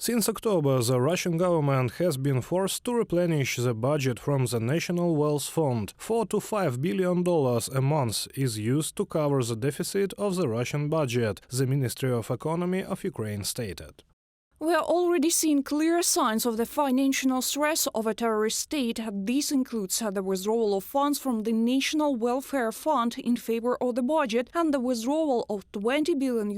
Since October, the Russian government has been forced to replenish the budget from the National Wealth Fund. $4 to $5 billion a month is used to cover the deficit of the Russian budget, the Ministry of Economy of Ukraine stated. We are already seeing clear signs of the financial stress of a terrorist state. This includes the withdrawal of funds from the National Welfare Fund in favor of the budget and the withdrawal of $20 billion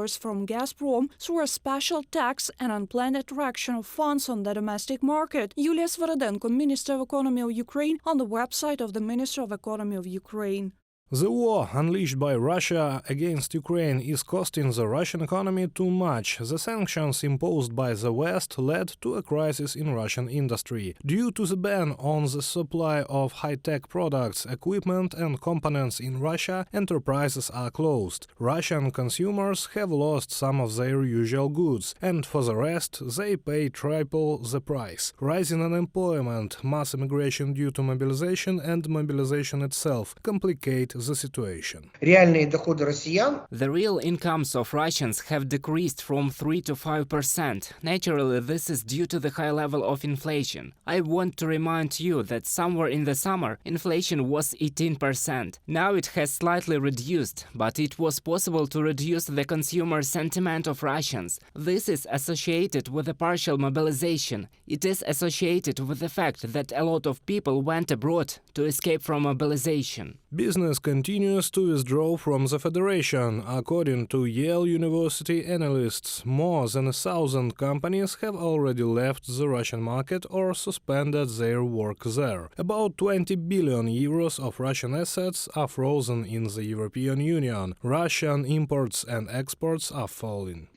from Gazprom through a special tax and unplanned attraction of funds on the domestic market. Yulia Sviridenko, Minister of Economy of Ukraine, on the website of the Ministry of Economy of Ukraine. The war unleashed by Russia against Ukraine is costing the Russian economy too much. The sanctions imposed by the West led to a crisis in Russian industry. Due to the ban on the supply of high-tech products, equipment and components in Russia, enterprises are closed. Russian consumers have lost some of their usual goods, and for the rest, they pay triple the price. Rising unemployment, mass immigration due to mobilization and mobilization itself complicate the situation. The real incomes of Russians have decreased from 3 to 5%. Naturally, this is due to the high level of inflation. I want to remind you that somewhere in the summer, inflation was 18%. Now it has slightly reduced, but it was possible to reduce the consumer sentiment of Russians. This is associated with a partial mobilization. It is associated with the fact that a lot of people went abroad to escape from mobilization. Business continues to withdraw from the Federation. According to Yale University analysts, more than 1,000 companies have already left the Russian market or suspended their work there. About 20 billion euros of Russian assets are frozen in the European Union. Russian imports and exports are falling.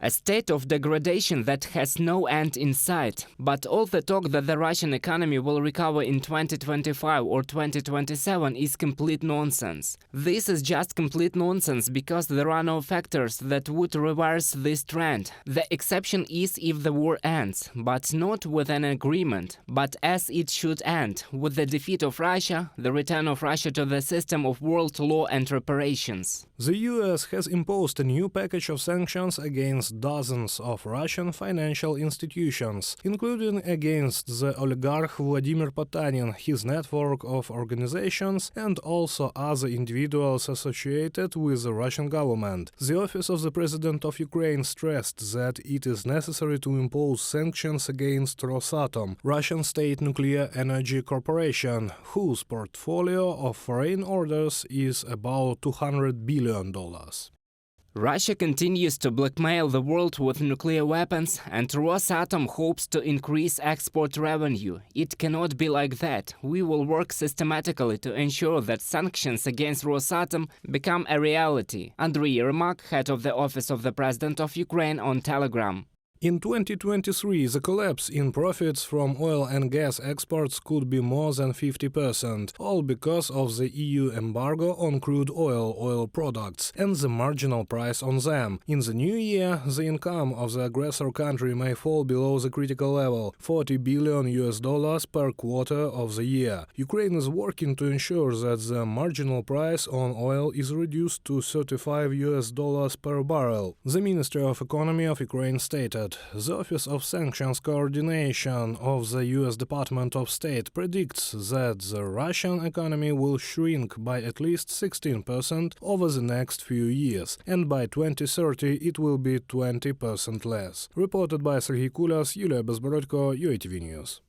A state of degradation that has no end in sight. But all the talk that the Russian economy will recover in 2025 or 2027 is complete nonsense. This is just complete nonsense because there are no factors that would reverse this trend. The exception is if the war ends, but not with an agreement, but as it should end, with the defeat of Russia, the return of Russia to the system of world law and reparations. The US has imposed a new package of sanctions against dozens of Russian financial institutions, including against the oligarch Vladimir Potanin, his network of organizations, and also other individuals associated with the Russian government. The Office of the President of Ukraine stressed that it is necessary to impose sanctions against Rosatom, Russian state nuclear energy corporation, whose portfolio of foreign orders is about $200 billion. Russia continues to blackmail the world with nuclear weapons, and Rosatom hopes to increase export revenue. It cannot be like that. We will work systematically to ensure that sanctions against Rosatom become a reality. Andriy Yermak, head of the Office of the President of Ukraine, on Telegram. In 2023, the collapse in profits from oil and gas exports could be more than 50%, all because of the EU embargo on crude oil products, and the marginal price on them. In the new year, the income of the aggressor country may fall below the critical level, $40 billion per quarter of the year. Ukraine is working to ensure that the marginal price on oil is reduced to $35 per barrel, the Ministry of Economy of Ukraine stated. The Office of Sanctions Coordination of the U.S. Department of State predicts that the Russian economy will shrink by at least 16% over the next few years, and by 2030 it will be 20% less. Reported by Serhiy Kulas, Yulia Bezborodko, UATV News.